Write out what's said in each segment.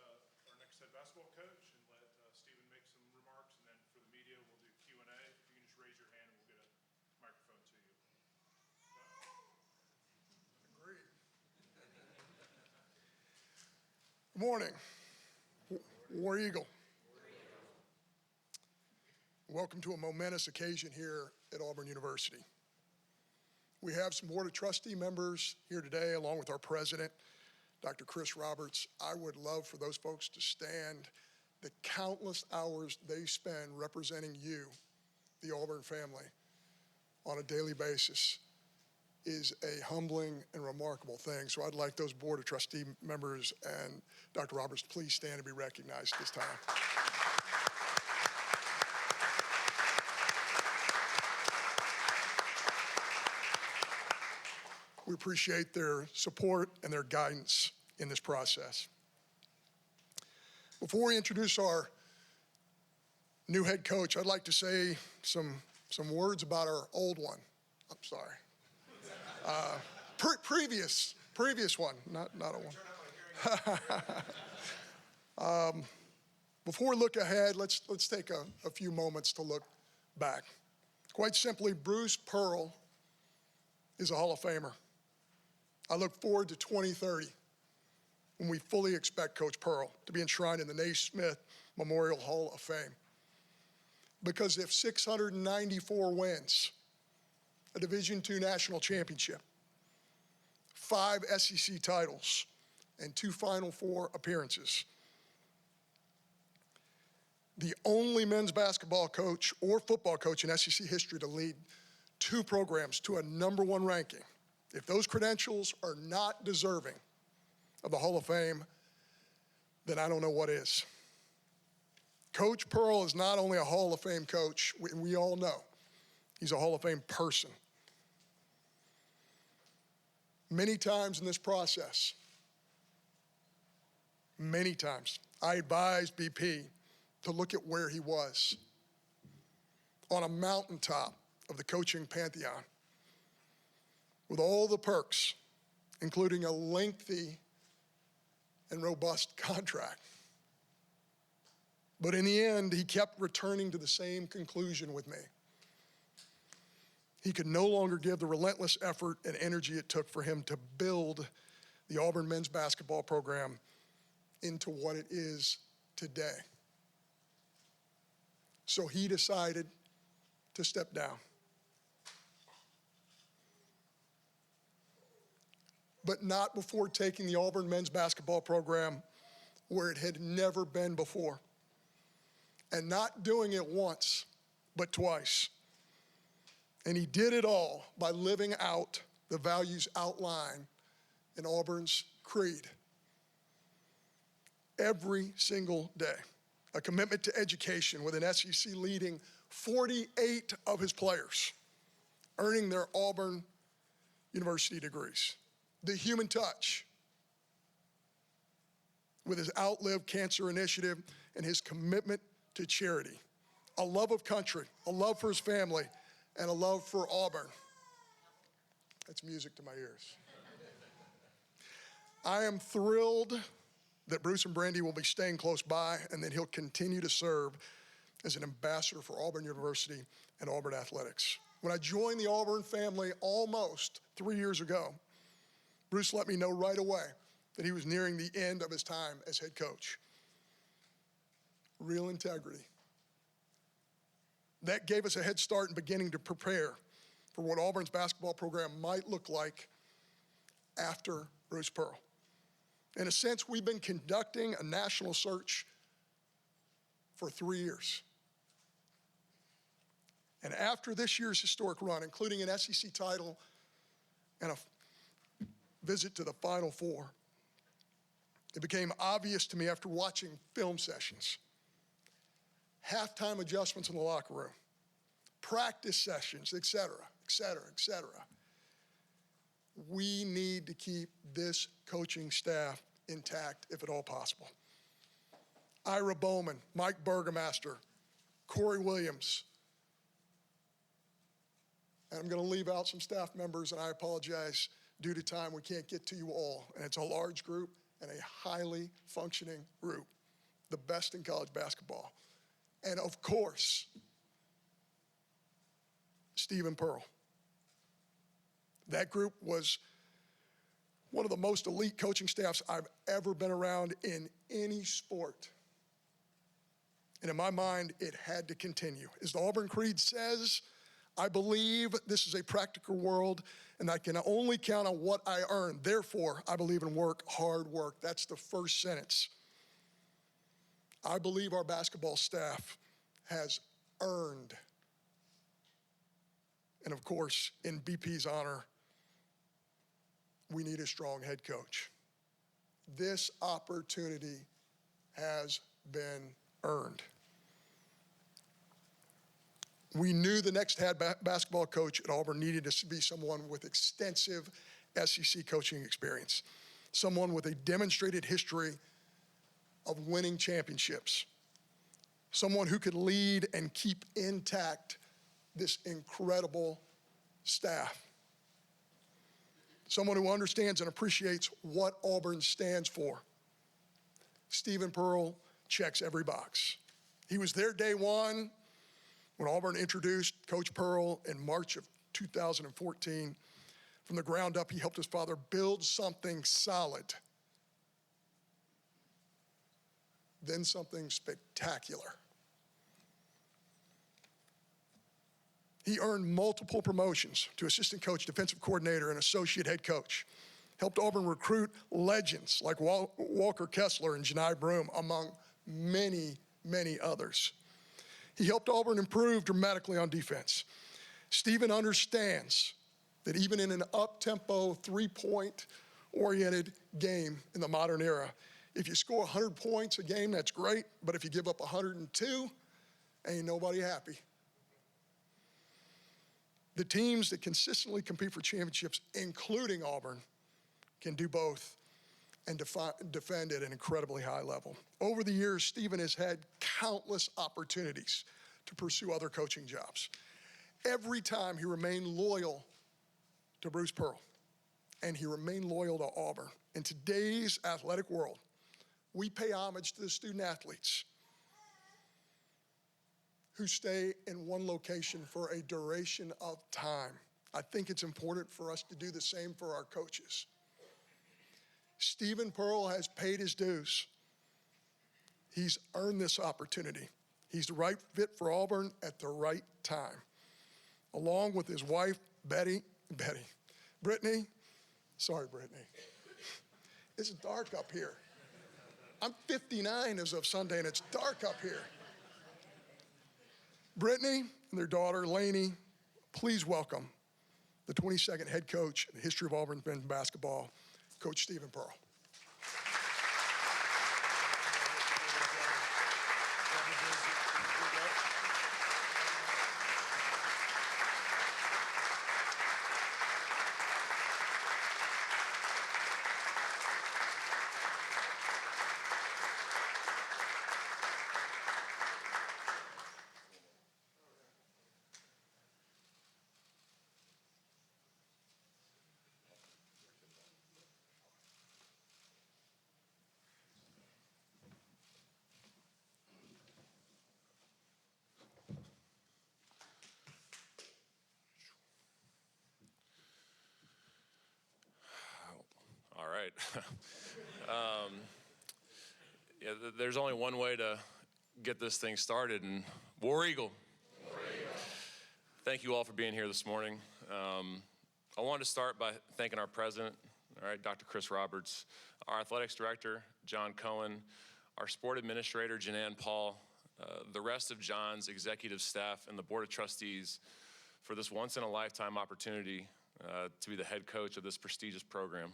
our next head basketball coach and let Stephen make some remarks, and then for the media, we'll do Q&A. If you can just raise your hand, and we'll get a microphone to you. Agreed. Good morning. War Eagle. Welcome to a momentous occasion here at Auburn University. We have some Board of Trustee members here today, along with our president, Dr. Chris Roberts. I would love for those folks to stand. The countless hours they spend representing you, the Auburn family, on a daily basis is a humbling and remarkable thing. So I'd like those Board of Trustee members and Dr. Roberts, please stand and be recognized at this time. We appreciate their support and their guidance in this process. Before we introduce our new head coach, I'd like to say some words about our old one. I'm sorry. Previous one, not a one. Before we look ahead, let's take a few moments to look back. Quite simply, Bruce Pearl is a Hall of Famer. I look forward to 2030 when we fully expect Coach Pearl to be enshrined in the Naismith Memorial Hall of Fame. Because if 694 wins, a Division II national championship, 5 SEC titles, and 2 Final Four appearances, the only men's basketball coach or football coach in SEC history to lead 2 programs to a #1 ranking, if those credentials are not deserving of the Hall of Fame, then I don't know what is. Coach Pearl is not only a Hall of Fame coach, we all know, he's a Hall of Fame person. Many times in this process, many times, I advised BP to look at where he was on a mountaintop of the coaching pantheon, with all the perks, including a lengthy and robust contract. But in the end, he kept returning to the same conclusion with me. He could no longer give the relentless effort and energy it took for him to build the Auburn men's basketball program into what it is today. So he decided to step down. But not before taking the Auburn men's basketball program where it had never been before. And not doing it once, but twice. And he did it all by living out the values outlined in Auburn's creed. Every single day, a commitment to education with an SEC leading 48 of his players earning their Auburn University degrees. The human touch with his Outlive Cancer initiative and his commitment to charity. A love of country, a love for his family, and a love for Auburn. That's music to my ears. I am thrilled that Bruce and Brandy will be staying close by and that he'll continue to serve as an ambassador for Auburn University and Auburn athletics. When I joined the Auburn family almost 3 years ago, Bruce let me know right away that he was nearing the end of his time as head coach. Real integrity. That gave us a head start in beginning to prepare for what Auburn's basketball program might look like after Bruce Pearl. In a sense, we've been conducting a national search for 3 years. And after this year's historic run, including an SEC title and a visit to the Final Four, it became obvious to me after watching film sessions, halftime adjustments in the locker room, practice sessions, et cetera, et cetera, et cetera. We need to keep this coaching staff intact if at all possible. Ira Bowman, Mike Burgomaster, Corey Williams, and I'm going to leave out some staff members, and I apologize. Due to time, we can't get to you all, and it's a large group, and a highly functioning group, the best in college basketball. And of course, Stephen Pearl. That group was one of the most elite coaching staffs I've ever been around in any sport. And in my mind, it had to continue. As the Auburn Creed says, I believe this is a practical world and I can only count on what I earn. Therefore, I believe in work, hard work. That's the first sentence. I believe our basketball staff has earned. And of course, in BP's honor, we need a strong head coach. This opportunity has been earned. We knew the next head basketball coach at Auburn needed to be someone with extensive SEC coaching experience, someone with a demonstrated history of winning championships, someone who could lead and keep intact this incredible staff, someone who understands and appreciates what Auburn stands for. Stephen Pearl checks every box. He was there day one when Auburn introduced Coach Pearl in March of 2014. From the ground up, he helped his father build something solid, then something spectacular. He earned multiple promotions to assistant coach, defensive coordinator, and associate head coach. Helped Auburn recruit legends like Walker Kessler and Janai Broom, among many, many others. He helped Auburn improve dramatically on defense. Stephen understands that even in an up-tempo, three-point-oriented game in the modern era, if you score 100 points a game, that's great, but if you give up 102, ain't nobody happy. The teams that consistently compete for championships, including Auburn, can do both and defend at an incredibly high level. Over the years, Stephen has had countless opportunities to pursue other coaching jobs. Every time he remained loyal to Bruce Pearl, and he remained loyal to Auburn. In today's athletic world, we pay homage to the student athletes who stay in one location for a duration of time. I think it's important for us to do the same for our coaches. Stephen Pearl has paid his dues. He's earned this opportunity. He's the right fit for Auburn at the right time. Along with his wife, Brittany. Sorry, Brittany. It's dark up here. I'm 59 as of Sunday, and it's dark up here. Brittany and their daughter, Lainey, please welcome the 22nd head coach in the history of Auburn men's basketball, Coach Stephen Pearl. All right. There's only one way to get this thing started, and War Eagle. War Eagle. Thank you all for being here this morning. I wanted to start by thanking our president, Dr. Chris Roberts, our athletics director, John Cohen, our sport administrator, Janan Paul, the rest of John's executive staff, and the board of trustees for this once-in-a-lifetime opportunity to be the head coach of this prestigious program.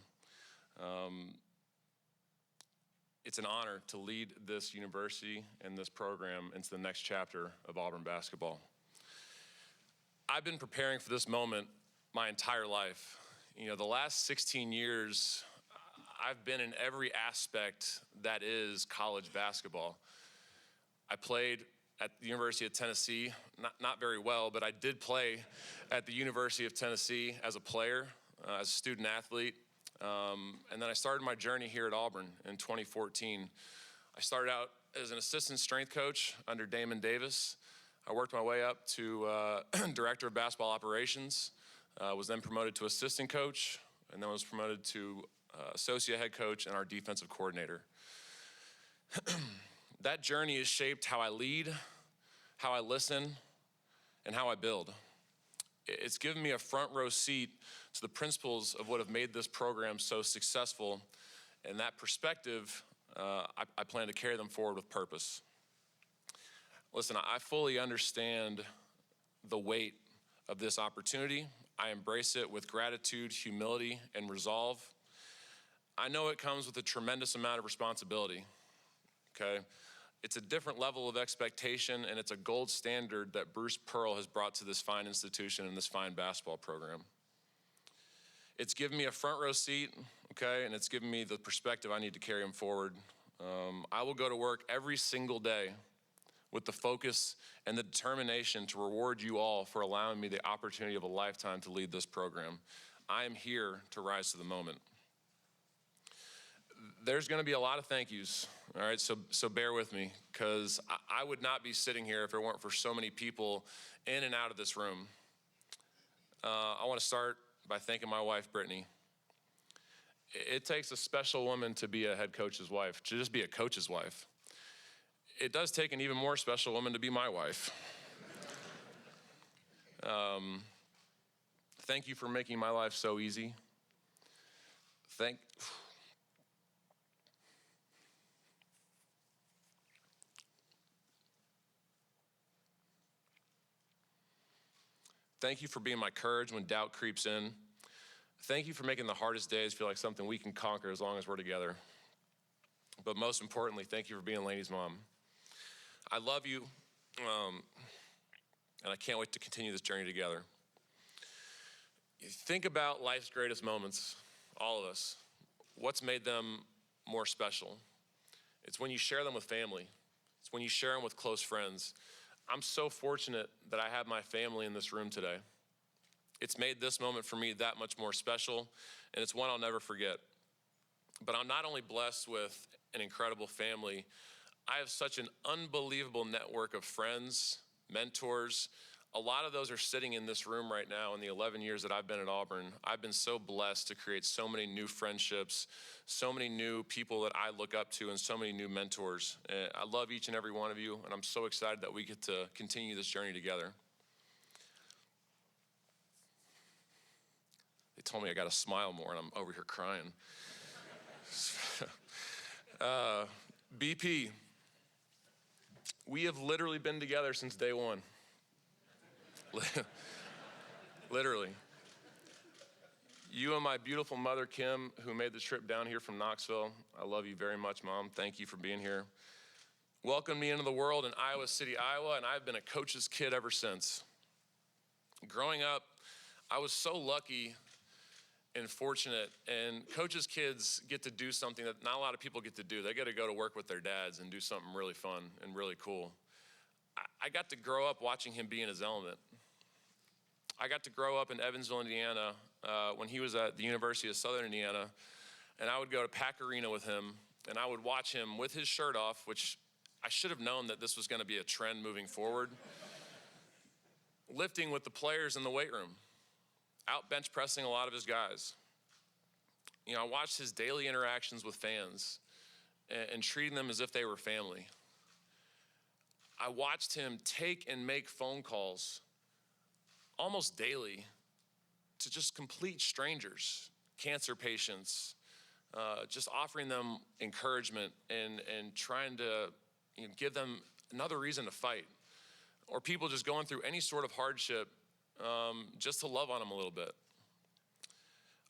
It's an honor to lead this university and this program into the next chapter of Auburn basketball. I've been preparing for this moment my entire life. The last 16 years, I've been in every aspect that is college basketball. I played at the University of Tennessee, not very well, but I did play at the University of Tennessee as a player, as a student athlete. And then I started my journey here at Auburn in 2014. I started out as an assistant strength coach under Damon Davis. I worked my way up to director of basketball operations, was then promoted to assistant coach, and then was promoted to associate head coach and our defensive coordinator. That journey has shaped how I lead, how I listen, and how I build. It's given me a front row seat to the principles of what have made this program so successful, and that perspective, I plan to carry them forward with purpose. Listen, I fully understand the weight of this opportunity. I embrace it with gratitude, humility, and resolve. I know it comes with a tremendous amount of responsibility, okay? It's a different level of expectation, and it's a gold standard that Bruce Pearl has brought to this fine institution and this fine basketball program. It's given me a front row seat, okay, and it's given me the perspective I need to carry them forward. I will go to work every single day with the focus and the determination to reward you all for allowing me the opportunity of a lifetime to lead this program. I am here to rise to the moment. There's gonna be a lot of thank yous, all right, so bear with me, because I would not be sitting here if it weren't for so many people in and out of this room. I wanna start by thanking my wife, Brittany. It takes a special woman to be a head coach's wife, to just be a coach's wife. It does take an even more special woman to be my wife. Thank you for making my life so easy. Thank you for being my courage when doubt creeps in. Thank you for making the hardest days feel like something we can conquer as long as we're together. But most importantly, thank you for being Lainey's mom. I love you, and I can't wait to continue this journey together. You think about life's greatest moments, all of us. What's made them more special? It's when you share them with family. It's when you share them with close friends. I'm so fortunate that I have my family in this room today. It's made this moment for me that much more special, and it's one I'll never forget. But I'm not only blessed with an incredible family, I have such an unbelievable network of friends, mentors. A lot of those are sitting in this room right now in the 11 years that I've been at Auburn. I've been so blessed to create so many new friendships, so many new people that I look up to, and so many new mentors. I love each and every one of you, and I'm so excited that we get to continue this journey together. They told me I got to smile more, and I'm over here crying. BP, we have literally been together since day one. Literally. You and my beautiful mother, Kim, who made the trip down here from Knoxville. I love you very much, Mom. Thank you for being here. Welcomed me into the world in Iowa City, Iowa, and I've been a coach's kid ever since. Growing up, I was so lucky and fortunate, and coaches' kids get to do something that not a lot of people get to do. They get to go to work with their dads and do something really fun and really cool. I got to grow up watching him be in his element. I got to grow up in Evansville, Indiana, when he was at the University of Southern Indiana, and I would go to Pack Arena with him, and I would watch him with his shirt off, which I should have known that this was gonna be a trend moving forward, lifting with the players in the weight room, out bench pressing a lot of his guys. You know, I watched his daily interactions with fans and treating them as if they were family. I watched him take and make phone calls almost daily to just complete strangers, cancer patients, just offering them encouragement and trying to give them another reason to fight, or people just going through any sort of hardship just to love on them a little bit.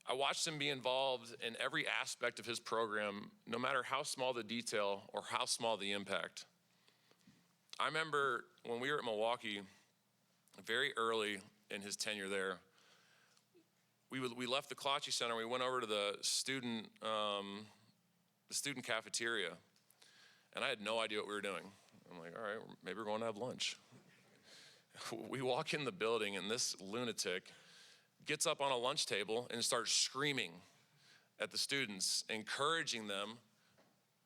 I watched him be involved in every aspect of his program, no matter how small the detail or how small the impact. I remember when we were at Milwaukee, very early in his tenure there, we left the Clochy Center, we went over to the student cafeteria, and I had no idea what we were doing. I'm like, all right, maybe we're going to have lunch. We walk in the building, and this lunatic gets up on a lunch table and starts screaming at the students, encouraging them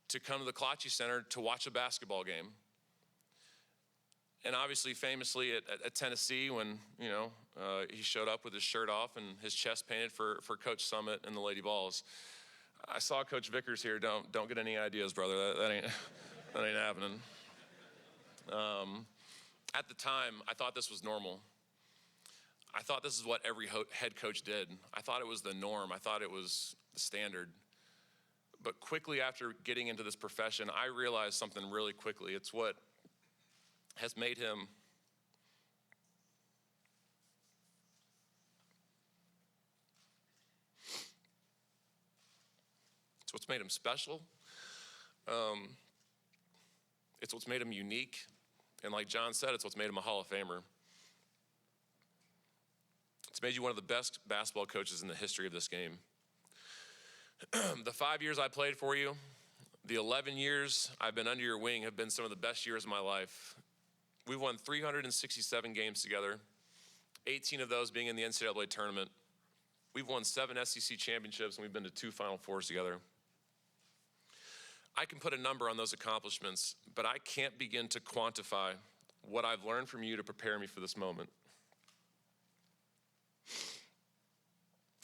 to come to the Kalachi Center to watch a basketball game. And obviously, famously at Tennessee, when he showed up with his shirt off and his chest painted for Coach Summit and the Lady Vols. I saw Coach Vickers here. Don't get any ideas, brother. That ain't happening. At the time, I thought this was normal. I thought this is what every head coach did. I thought it was the norm. I thought it was the standard. But quickly after getting into this profession, I realized something really quickly. It's what has made him it's what's made him special. It's what's made him unique. And like John said, it's what's made him a Hall of Famer. It's made you one of the best basketball coaches in the history of this game. The 5 years I played for you, the 11 years I've been under your wing have been some of the best years of my life. We've won 367 games together, 18 of those being in the NCAA tournament. We've won 7 SEC championships, and we've been to 2 Final Fours together. I can put a number on those accomplishments, but I can't begin to quantify what I've learned from you to prepare me for this moment.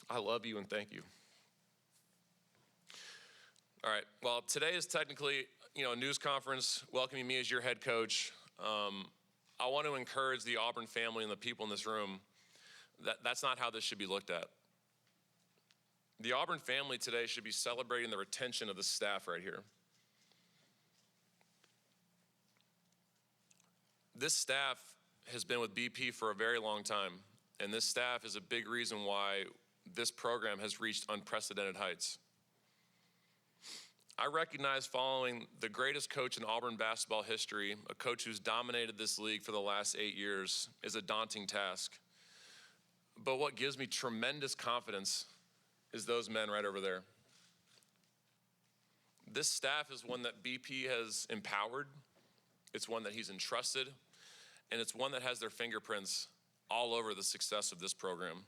I love you and thank you. All right, well, today is technically, a news conference welcoming me as your head coach. I want to encourage the Auburn family and the people in this room that that's not how this should be looked at. The Auburn family today should be celebrating the retention of the staff right here. This staff has been with BP for a very long time, and this staff is a big reason why this program has reached unprecedented heights. I recognize following the greatest coach in Auburn basketball history, a coach who's dominated this league for the last 8 years, is a daunting task. But what gives me tremendous confidence is those men right over there. This staff is one that BP has empowered. It's one that he's entrusted, and it's one that has their fingerprints all over the success of this program.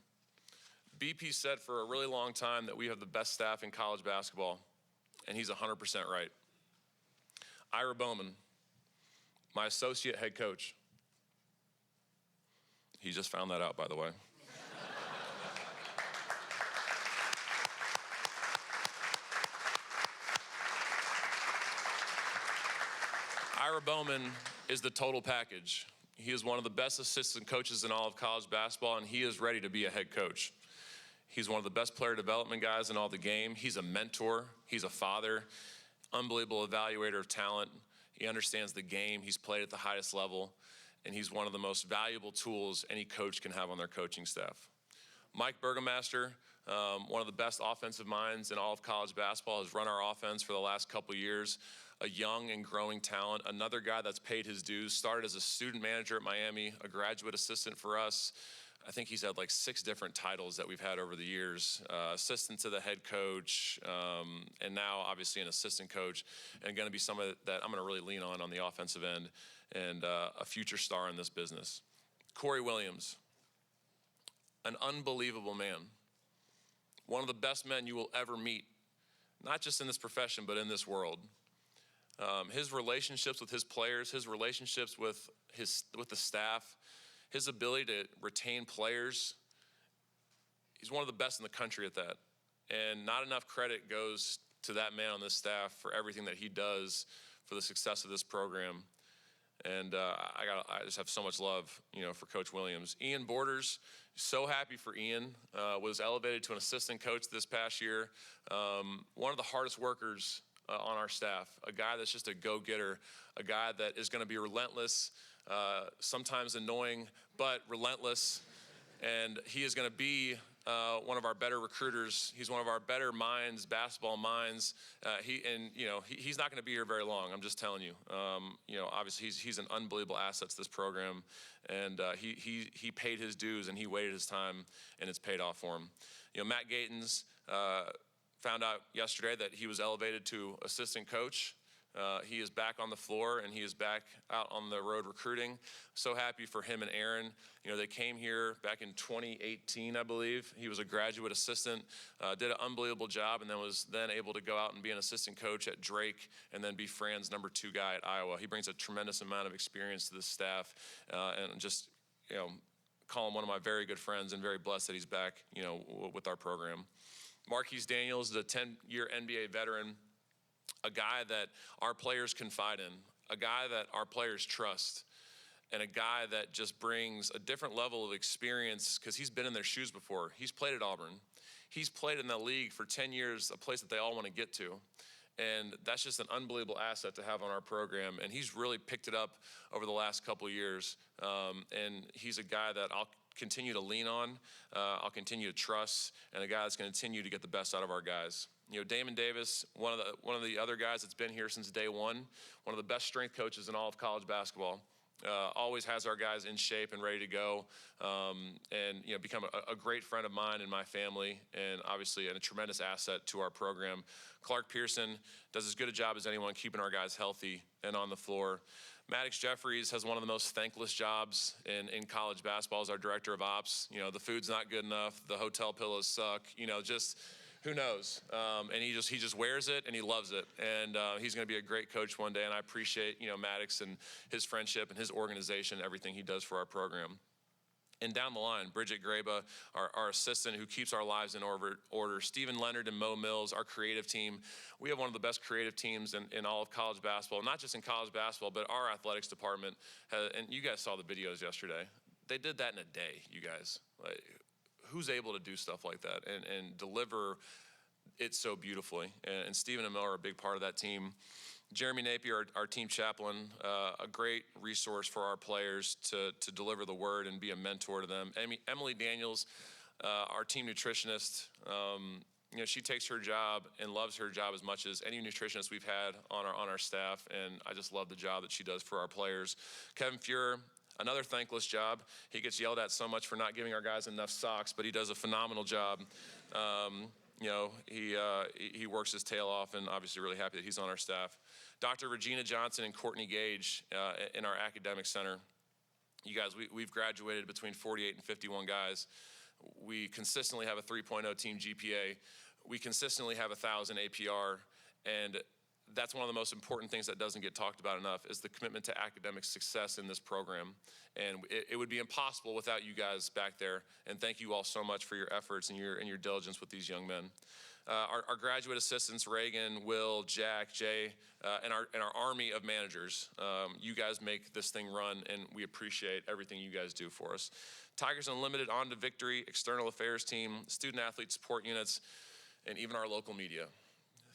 BP said for a really long time that we have the best staff in college basketball, and he's 100% right. Ira Bowman, my associate head coach. He just found that out, by the way. Ira Bowman is the total package. He is one of the best assistant coaches in all of college basketball, and he is ready to be a head coach. He's one of the best player development guys in all the game. He's a mentor. He's a father, unbelievable evaluator of talent. He understands the game. He's played at the highest level, and he's one of the most valuable tools any coach can have on their coaching staff. Mike Burgomaster, one of the best offensive minds in all of college basketball, has run our offense for the last couple of years. A young and growing talent, another guy that's paid his dues, started as a student manager at Miami, a graduate assistant for us. I think he's had like 6 different titles that we've had over the years, assistant to the head coach, and now obviously an assistant coach, and going to be someone that I'm going to really lean on the offensive end, and a future star in this business. Corey Williams, an unbelievable man, one of the best men you will ever meet, not just in this profession, but in this world. His relationships with his players, his relationships with the staff, his ability to retain players, he's one of the best in the country at that. And not enough credit goes to that man on this staff for everything that he does for the success of this program. And I just have so much love, for Coach Williams. Ian Borders, so happy for Ian. Was elevated to an assistant coach this past year. One of the hardest workers on our staff, a guy that's just a go-getter, a guy that is going to be relentless, sometimes annoying, but relentless. And he is going to be one of our better recruiters. He's one of our better minds, basketball minds. He's not going to be here very long. I'm just telling you. Obviously he's an unbelievable asset to this program, and he paid his dues and he waited his time, and it's paid off for him. Matt Gatens found out yesterday that he was elevated to assistant coach. He is back on the floor, and he is back out on the road recruiting. So happy for him and Aaron. You know, they came here back in 2018, I believe. He was a graduate assistant, did an unbelievable job, and then was then able to go out and be an assistant coach at Drake, and then be Fran's number 2 guy at Iowa. He brings a tremendous amount of experience to the staff, and just, you know, call him one of my very good friends, and very blessed that he's back, you know, with our program. Marquise Daniels is a 10-year NBA veteran, a guy that our players confide in, a guy that our players trust, and a guy that just brings a different level of experience because he's been in their shoes before. He's played at Auburn. He's played in the league for 10 years, a place that they all want to get to. And that's just an unbelievable asset to have on our program. And he's really picked it up over the last couple of years. And he's a guy that I'll continue to lean on, I'll continue to trust, and a guy that's going to continue to get the best out of our guys. You know, Damon Davis, one of the other guys that's been here since day one of the best strength coaches in all of college basketball. Always has our guys in shape and ready to go, and you know, become a great friend of mine and my family, and obviously a tremendous asset to our program. Clark Pearson does as good a job as anyone keeping our guys healthy and on the floor. Maddox Jeffries has one of the most thankless jobs in college basketball as our director of ops. You know, the food's not good enough, the hotel pillows suck, you know, just who knows? And he just wears it and he loves it. And he's going to be a great coach one day. And I appreciate, you know, Maddox and his friendship and his organization, everything he does for our program. And down the line, Bridget Graba, our assistant who keeps our lives in order. Stephen Leonard and Mo Mills, our creative team. We have one of the best creative teams in all of college basketball, not just in college basketball, but our athletics department. And you guys saw the videos yesterday. They did that in a day, you guys. Like, who's able to do stuff like that and deliver it so beautifully? And Stephen and Mo are a big part of that team. Jeremy Napier, our team chaplain, a great resource for our players to deliver the word and be a mentor to them. Emily Daniels, our team nutritionist, you know, she takes her job and loves her job as much as any nutritionist we've had on our staff, and I just love the job that she does for our players. Kevin Fuhrer, another thankless job. He gets yelled at so much for not giving our guys enough socks, but he does a phenomenal job. You know, he works his tail off, and obviously really happy that he's on our staff. Dr. Regina Johnson and Courtney Gage in our academic center. You guys, we've graduated between 48 and 51 guys. We consistently have a 3.0 team GPA. We consistently have 1,000 APR, and that's one of the most important things that doesn't get talked about enough is the commitment to academic success in this program. And it would be impossible without you guys back there. And thank you all so much for your efforts and your diligence with these young men. Our graduate assistants, Reagan, Will, Jack, Jay, and our army of managers. You guys make this thing run, and we appreciate everything you guys do for us. Tigers Unlimited, On to Victory, external affairs team, student athlete support units, and even our local media.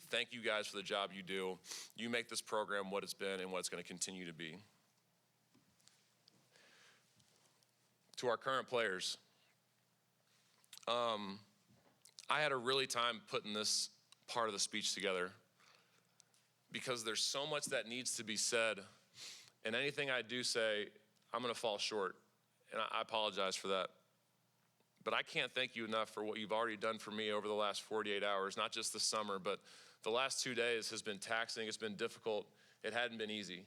Thank you guys for the job you do. You make this program what it's been and what it's going to continue to be. To our current players, I had a really time putting this part of the speech together because there's so much that needs to be said, and anything I do say, I'm going to fall short, and I apologize for that. But I can't thank you enough for what you've already done for me over the last 48 hours, not just this summer, but the last 2 days has been taxing, it's been difficult, it hadn't been easy.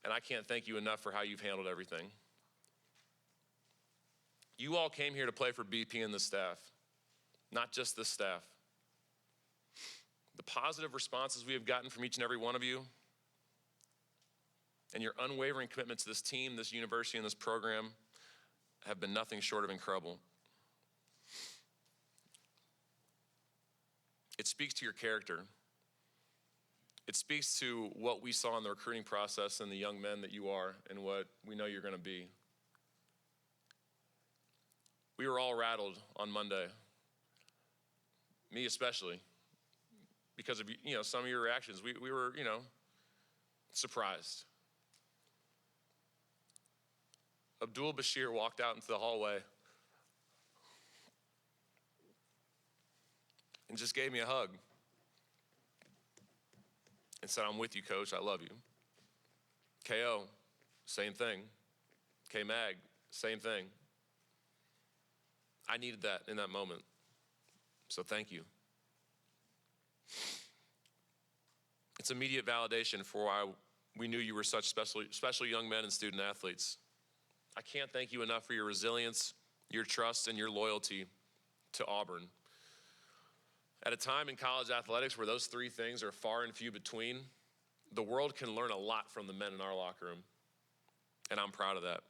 And I can't thank you enough for how you've handled everything. You all came here to play for BP and the staff, not just the staff. The positive responses we have gotten from each and every one of you, and your unwavering commitment to this team, this university, and this program have been nothing short of incredible. It speaks to your character. It speaks to what we saw in the recruiting process and the young men that you are and what we know you're going to be. We were all rattled on Monday, me especially, because of, you know, some of your reactions. We were, you know, surprised. Abdul Bashir walked out into the hallway and just gave me a hug and said, "I'm with you, coach, I love you." KO, same thing. K-Mag, same thing. I needed that in that moment, so thank you. It's immediate validation for why we knew you were such special young men and student athletes. I can't thank you enough for your resilience, your trust, and your loyalty to Auburn. At a time in college athletics where those three things are far and few between, the world can learn a lot from the men in our locker room, and I'm proud of that.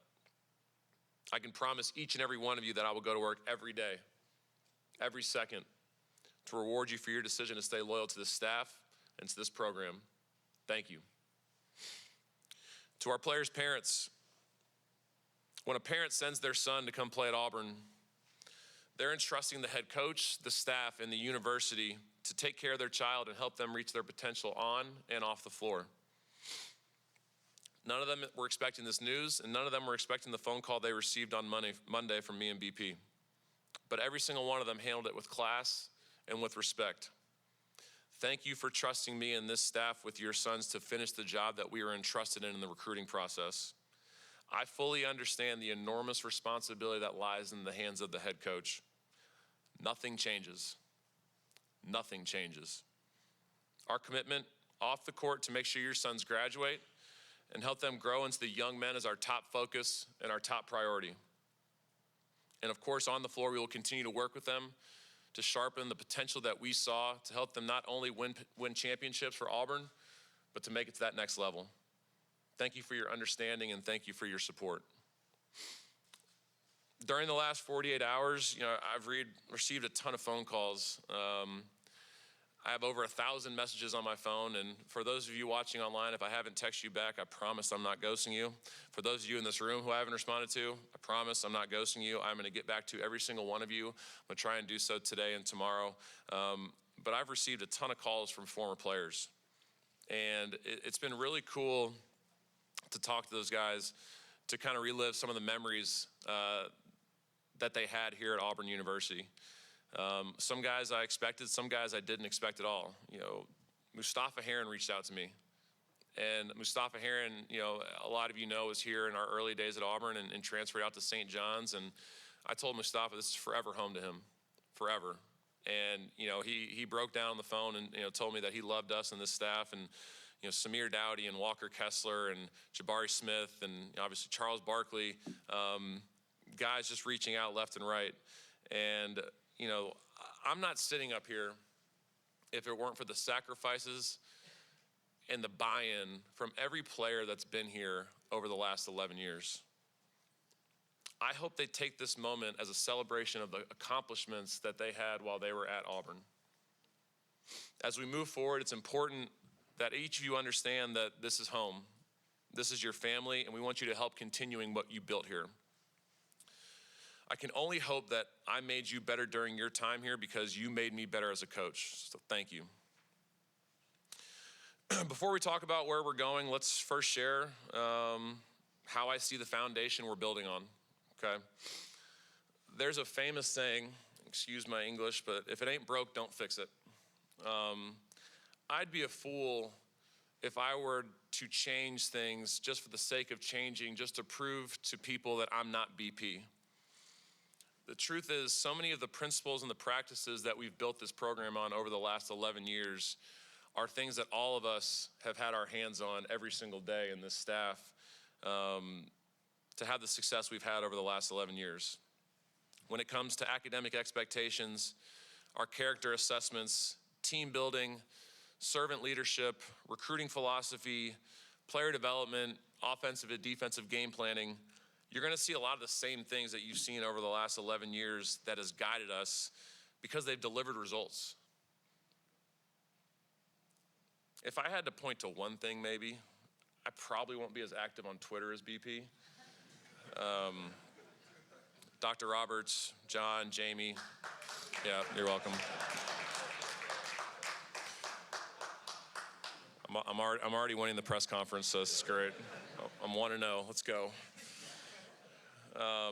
I can promise each and every one of you that I will go to work every day, every second, to reward you for your decision to stay loyal to this staff and to this program. Thank you. To our players' parents, when a parent sends their son to come play at Auburn, they're entrusting the head coach, the staff, and the university to take care of their child and help them reach their potential on and off the floor. None of them were expecting this news, and none of them were expecting the phone call they received on Monday from me and BP. But every single one of them handled it with class and with respect. Thank you for trusting me and this staff with your sons to finish the job that we were entrusted in the recruiting process. I fully understand the enormous responsibility that lies in the hands of the head coach. Nothing changes. Nothing changes. Our commitment off the court to make sure your sons graduate and help them grow into the young men is our top focus and our top priority. And of course, on the floor, we will continue to work with them to sharpen the potential that we saw to help them not only win championships for Auburn, but to make it to that next level. Thank you for your understanding and thank you for your support. During the last 48 hours, I've received a ton of phone calls. I have over 1,000 messages on my phone, and for those of you watching online, if I haven't texted you back, I promise I'm not ghosting you. For those of you in this room who I haven't responded to, I promise I'm not ghosting you. I'm gonna get back to every single one of you. I'm gonna try and do so today and tomorrow. But I've received a ton of calls from former players, and it's been really cool to talk to those guys, to kind of relive some of the memories that they had here at Auburn University. Some guys I expected, some guys I didn't expect at all. Mustafa Heron reached out to me. And Mustafa Heron, a lot of you know, was here in our early days at Auburn and transferred out to St. John's. And I told Mustafa this is forever home to him, forever. And, he broke down on the phone and, told me that he loved us and this staff. And, Samir Dowdy and Walker Kessler and Jabari Smith and obviously Charles Barkley, guys just reaching out left and right. And, I'm not sitting up here if it weren't for the sacrifices and the buy-in from every player that's been here over the last 11 years. I hope they take this moment as a celebration of the accomplishments that they had while they were at Auburn. As we move forward, it's important that each of you understand that this is home. This is your family, and we want you to help continuing what you built here. I can only hope that I made you better during your time here because you made me better as a coach. So thank you. Before we talk about where we're going, let's first share how I see the foundation we're building on, okay? There's a famous saying, excuse my English, but if it ain't broke, don't fix it. I'd be a fool if I were to change things just for the sake of changing, just to prove to people that I'm not BP. The truth is, so many of the principles and the practices that we've built this program on over the last 11 years are things that all of us have had our hands on every single day in this staff to have the success we've had over the last 11 years. When it comes to academic expectations, our character assessments, team building, servant leadership, recruiting philosophy, player development, offensive and defensive game planning, you're gonna see a lot of the same things that you've seen over the last 11 years that has guided us because they've delivered results. If I had to point to one thing maybe, I probably won't be as active on Twitter as BP. Dr. Roberts, John, Jamie, yeah, you're welcome. I'm already winning the press conference, so this is great. I'm 1-0, let's go. I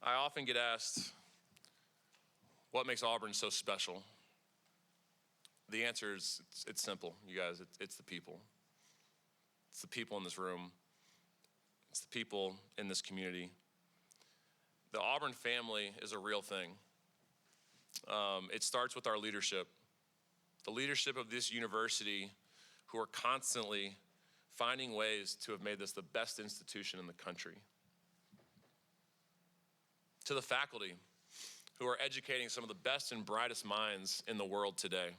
often get asked, what makes Auburn so special? The answer is, it's simple, you guys, it's the people. It's the people in this room. It's the people in this community. The Auburn family is a real thing. It starts with our leadership. the leadership of this university who are constantly finding ways to have made this the best institution in the country. To the faculty who are educating some of the best and brightest minds in the world today.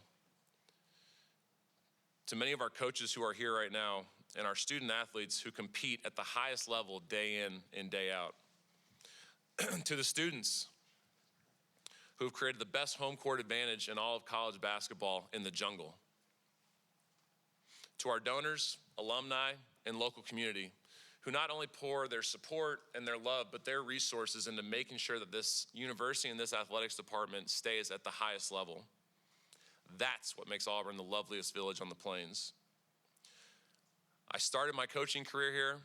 To many of our coaches who are here right now and our student athletes who compete at the highest level day in and day out. To the students who have created the best home court advantage in all of college basketball in the jungle. To our donors, alumni, and local community who not only pour their support and their love, but their resources into making sure that this university and this athletics department stays at the highest level. That's what makes Auburn the loveliest village on the plains. I started my coaching career here.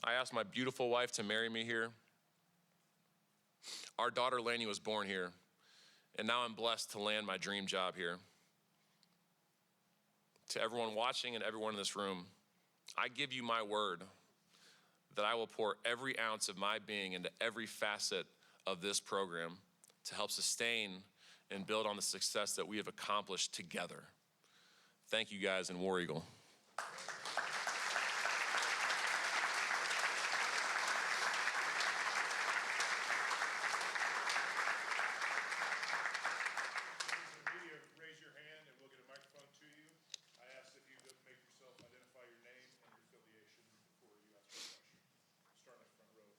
I asked my beautiful wife to marry me here. Our daughter Lainey was born here, and now I'm blessed to land my dream job here. To everyone watching and everyone in this room, I give you my word that I will pour every ounce of my being into every facet of this program to help sustain and build on the success that we have accomplished together. Thank you guys, and War Eagle. Raise your hand and we'll get a microphone to you. I ask if you could make yourself identify your name and your affiliation before you ask your question. Start in the front row.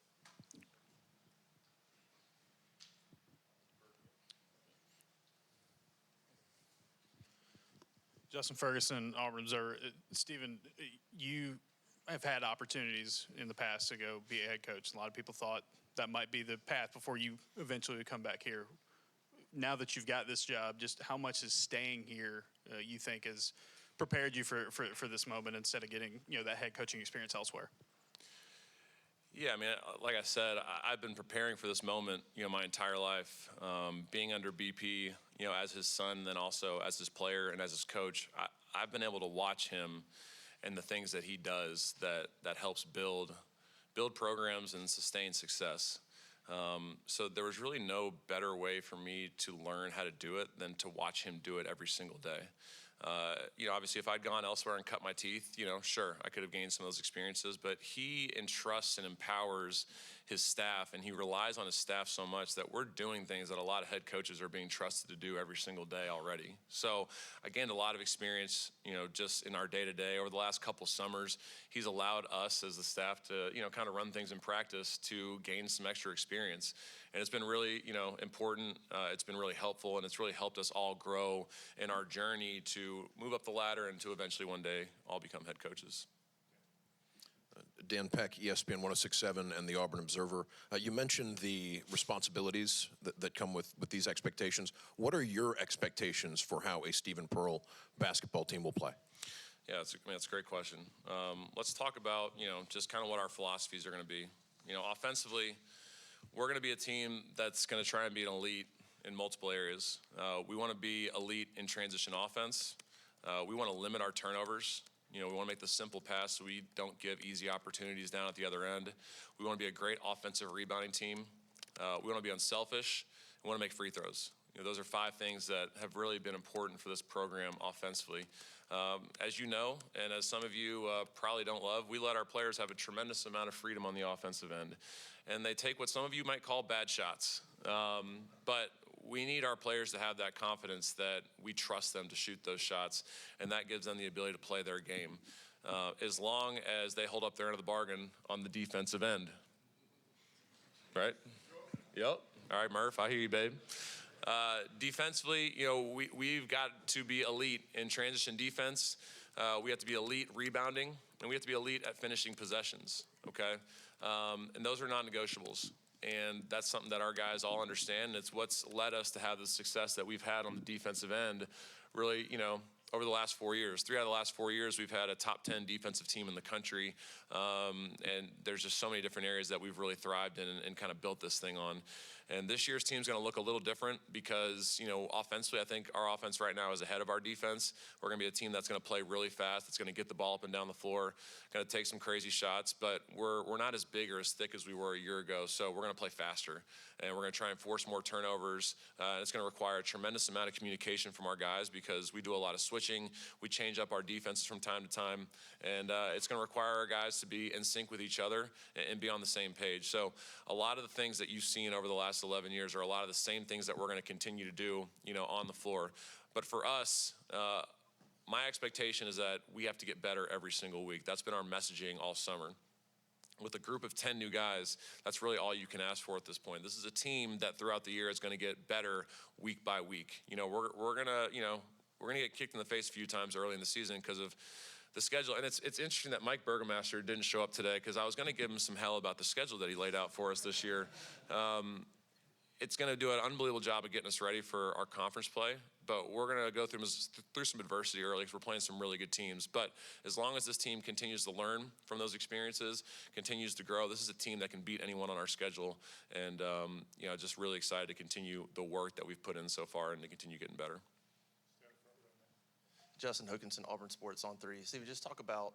Justin Ferguson, Auburn Observer. Stephen, you have had opportunities in the past to go be a head coach. A lot of people thought that might be the path before you eventually would come back here. Now that you've got this job, just how much is staying here you think has prepared you for this moment instead of getting that head coaching experience elsewhere? Yeah, I mean, like I said, I've been preparing for this moment, my entire life. Being under BP, as his son, then also as his player and as his coach, I've been able to watch him and the things that he does that helps build programs and sustain success. So there was really no better way for me to learn how to do it than to watch him do it every single day. Obviously, if I'd gone elsewhere and cut my teeth, sure, I could have gained some of those experiences, but he entrusts and empowers his staff, and he relies on his staff so much that we're doing things that a lot of head coaches are being trusted to do every single day already. So I gained a lot of experience, just in our day-to-day. Over the last couple summers, he's allowed us as the staff to, kind of run things in practice to gain some extra experience. And it's been really, important. It's been really helpful, and it's really helped us all grow in our journey to move up the ladder and to eventually one day all become head coaches. Dan Peck, ESPN 106.7 and the Auburn Observer. You mentioned the responsibilities that come with these expectations. What are your expectations for how a Stephen Pearl basketball team will play? Yeah, that's a great question. Let's talk about, just kind of what our philosophies are going to be. Offensively, we're going to be a team that's going to try and be an elite in multiple areas. We want to be elite in transition offense. We want to limit our turnovers. We want to make the simple pass so we don't give easy opportunities down at the other end. We want to be a great offensive rebounding team. We want to be unselfish. We want to make free throws. Those are 5 things that have really been important for this program offensively. As you know, and as some of you probably don't love, we let our players have a tremendous amount of freedom on the offensive end. And they take what some of you might call bad shots. But we need our players to have that confidence that we trust them to shoot those shots, and that gives them the ability to play their game, as long as they hold up their end of the bargain on the defensive end. Right? Yep. All right, Murph, I hear you, babe. Defensively, we've got to be elite in transition defense. We have to be elite rebounding, and we have to be elite at finishing possessions, okay? And those are non-negotiables. And that's something that our guys all understand. And it's what's led us to have the success that we've had on the defensive end, really, over the last 4 years. 3 out of the last 4 years, we've had a top 10 defensive team in the country. And there's just so many different areas that we've really thrived in and kind of built this thing on. And this year's team's going to look a little different because, offensively, I think our offense right now is ahead of our defense. We're going to be a team that's going to play really fast. It's going to get the ball up and down the floor, going to take some crazy shots, but we're not as big or as thick as we were a year ago. So we're going to play faster, and we're going to try and force more turnovers. It's going to require a tremendous amount of communication from our guys because we do a lot of switching. We change up our defenses from time to time, and it's going to require our guys to be in sync with each other and be on the same page. So a lot of the things that you've seen over the last 11 years are a lot of the same things that we're going to continue to do, on the floor. But for us, my expectation is that we have to get better every single week. That's been our messaging all summer. With a group of 10 new guys, that's really all you can ask for at this point. This is a team that throughout the year is going to get better week by week. We're going to get kicked in the face a few times early in the season because of the schedule. And it's interesting that Mike Burgomaster didn't show up today because I was going to give him some hell about the schedule that he laid out for us this year. It's going to do an unbelievable job of getting us ready for our conference play, but we're going to go through some adversity early because we're playing some really good teams. But as long as this team continues to learn from those experiences, continues to grow, this is a team that can beat anyone on our schedule. And, just really excited to continue the work that we've put in so far and to continue getting better. Justin Hookinson, Auburn Sports on 3. Steve, just talk about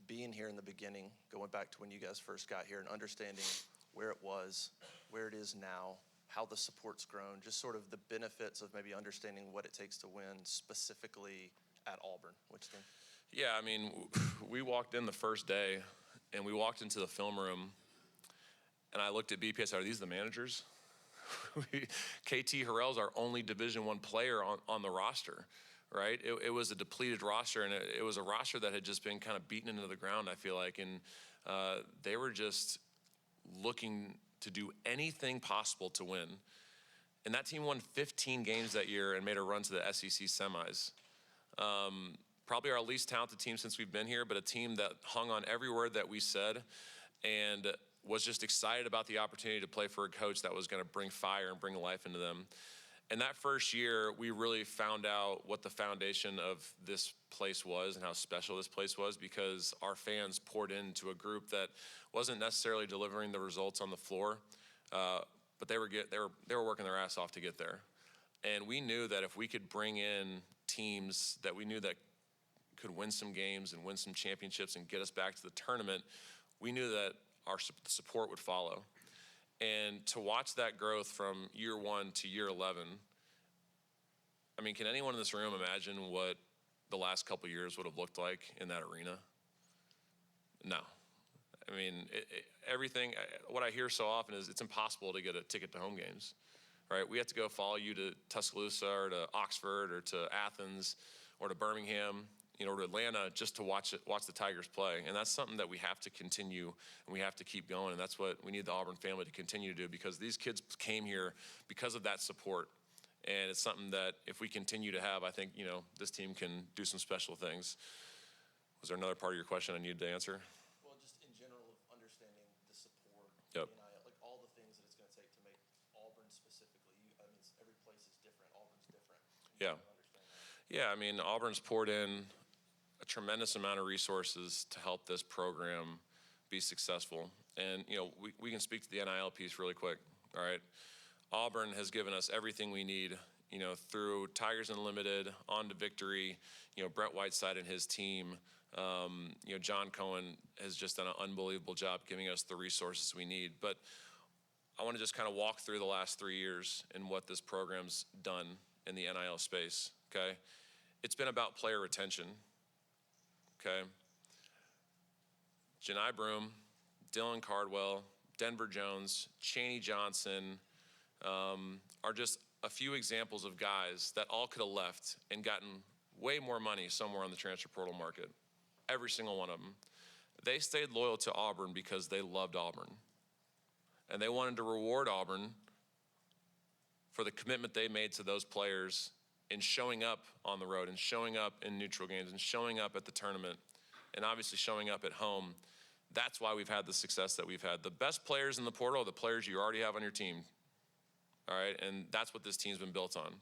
being here in the beginning, going back to when you guys first got here and understanding where it was, where it is now, how the support's grown, just sort of the benefits of maybe understanding what it takes to win specifically at Auburn. Which thing? Yeah, we walked in the first day and we walked into the film room and I looked at BP. I said, are these the managers? KT Harrell's our only Division I player on the roster. Right? It was a depleted roster, and it was a roster that had just been kind of beaten into the ground, I feel like. And they were just looking to do anything possible to win. And that team won 15 games that year and made a run to the SEC semis. Probably our least talented team since we've been here, but a team that hung on every word that we said and was just excited about the opportunity to play for a coach that was going to bring fire and bring life into them. And that first year, we really found out what the foundation of this place was and how special this place was because our fans poured into a group that wasn't necessarily delivering the results on the floor, but they were working their ass off to get there. And we knew that if we could bring in teams that we knew that could win some games and win some championships and get us back to the tournament, we knew that our support would follow. And to watch that growth from year 1 to year 11, can anyone in this room imagine what the last couple years would have looked like in that arena? No. Everything, what I hear so often is it's impossible to get a ticket to home games, right? We have to go follow you to Tuscaloosa or to Oxford or to Athens or to Birmingham, or to Atlanta just to watch the Tigers play. And that's something that we have to continue and we have to keep going. And that's what we need the Auburn family to continue to do because these kids came here because of that support. And it's something that if we continue to have, I think, this team can do some special things. Was there another part of your question I needed to answer? Well, just in general of understanding the support. Yep. Like all the things that it's going to take to make Auburn specifically. Every place is different. Auburn's different. Yeah. Yeah, Auburn's poured in a tremendous amount of resources to help this program be successful. And, we can speak to the NIL piece really quick, all right? Auburn has given us everything we need, through Tigers Unlimited, on to Victory, Brett Whiteside and his team. John Cohen has just done an unbelievable job giving us the resources we need. But I want to just kind of walk through the last 3 years and what this program's done in the NIL space, okay? It's been about player retention. Okay. Janai Broom, Dylan Cardwell, Denver Jones, Chaney Johnson are just a few examples of guys that all could have left and gotten way more money somewhere on the transfer portal market. Every single one of them. They stayed loyal to Auburn because they loved Auburn. And they wanted to reward Auburn for the commitment they made to those players in showing up on the road and showing up in neutral games and showing up at the tournament and obviously showing up at home. That's why we've had the success that we've had. The best players in the portal are the players you already have on your team, all right? And that's what this team's been built on.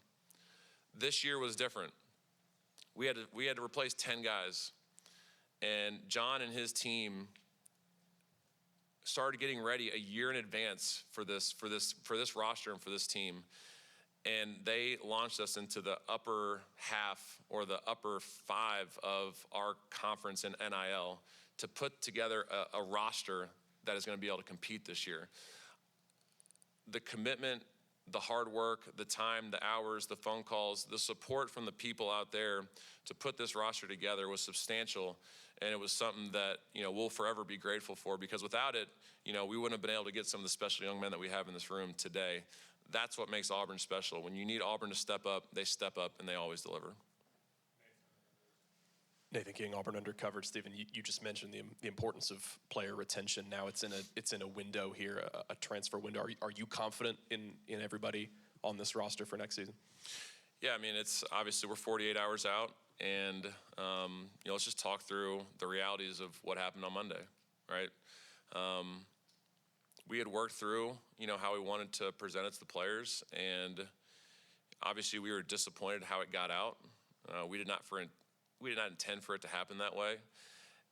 This year was different. We had to replace 10 guys, and John and his team started getting ready a year in advance for this roster and for this team. And they launched us into the upper half or the upper five of our conference in NIL to put together a roster that is going to be able to compete this year. The commitment, the hard work, the time, the hours, the phone calls, the support from the people out there to put this roster together was substantial. And it was something that, we'll forever be grateful for, because without it, we wouldn't have been able to get some of the special young men that we have in this room today. That's what makes Auburn special. When you need Auburn to step up, they step up and they always deliver. Nathan King, Auburn Undercovered. Stephen, you just mentioned the importance of player retention. Now it's in a window here, a transfer window. Are you confident in everybody on this roster for next season? Yeah, I mean, it's obviously we're 48 hours out, and let's just talk through the realities of what happened on Monday, right? We had worked through, how we wanted to present it to the players, and obviously we were disappointed how it got out. We did not intend for it to happen that way,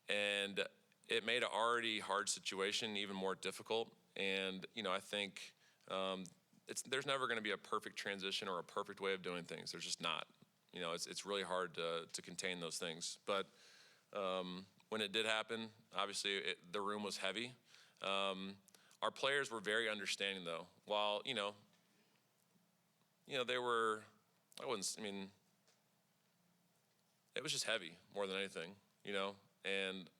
and it made an already hard situation even more difficult. And I think there's never going to be a perfect transition or a perfect way of doing things. There's just not. It's really hard to contain those things. But when it did happen, obviously the room was heavy. Our players were very understanding, though. While they were, it was just heavy more than anything,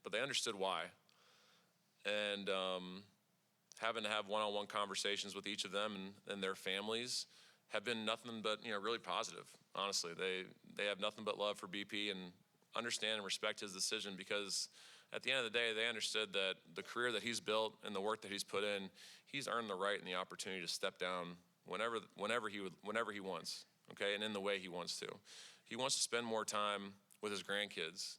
but they understood why. And having to have one-on-one conversations with each of them and their families have been nothing but, really positive. Honestly, they have nothing but love for BP and understand and respect his decision, because at the end of the day, they understood that the career that he's built and the work that he's put in, he's earned the right and the opportunity to step down whenever he wants, okay, and in the way he wants to. He wants to spend more time with his grandkids.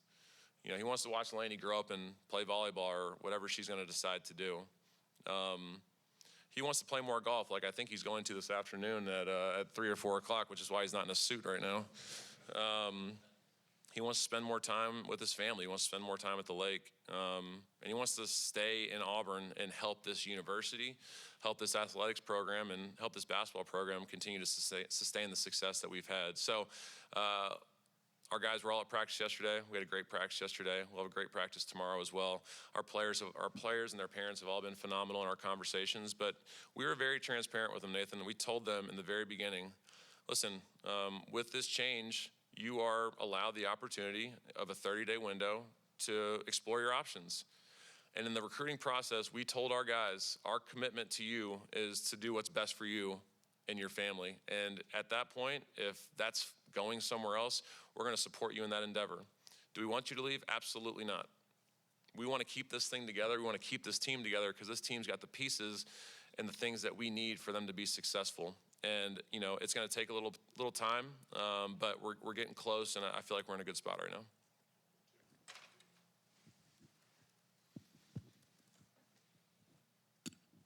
He wants to watch Lainey grow up and play volleyball or whatever she's going to decide to do. He wants to play more golf, like I think he's going to this afternoon at 3 or 4 o'clock, which is why he's not in a suit right now. He wants to spend more time with his family. He wants to spend more time at the lake. And he wants to stay in Auburn and help this university, help this athletics program, and help this basketball program continue to sustain the success that we've had. So our guys were all at practice yesterday. We had a great practice yesterday. We'll have a great practice tomorrow as well. Our players and their parents have all been phenomenal in our conversations. But we were very transparent with them, Nathan. We told them in the very beginning, listen, with this change, you are allowed the opportunity of a 30-day window to explore your options. And in the recruiting process, we told our guys, our commitment to you is to do what's best for you and your family. And at that point, if that's going somewhere else, we're going to support you in that endeavor. Do we want you to leave? Absolutely not. We want to keep this thing together. We want to keep this team together, because this team's got the pieces and the things that we need for them to be successful. And, it's going to take a little time, but we're getting close, and I feel like we're in a good spot right now.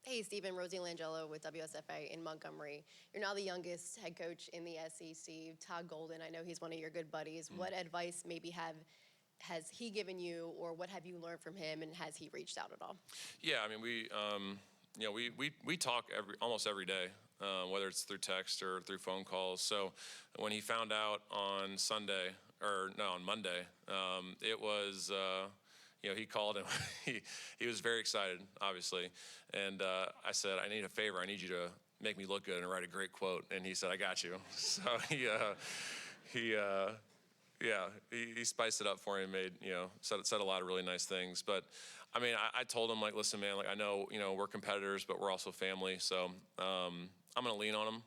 Hey, Stephen, Rosie Langella with WSFA in Montgomery. You're now the youngest head coach in the SEC. Todd Golden, I know he's one of your good buddies. What advice maybe has he given you, or what have you learned from him, and has he reached out at all? Yeah, I mean, we talk almost every day, whether it's through text or through phone calls. So when he found out on Monday, it was. He called and he was very excited, obviously. And I said, I need a favor. I need you to make me look good and write a great quote. And he said, I got you. So he spiced it up for me, said a lot of really nice things. But I mean, I told him, like, listen, man, like, I know, we're competitors, but we're also family. So I'm going to lean on him.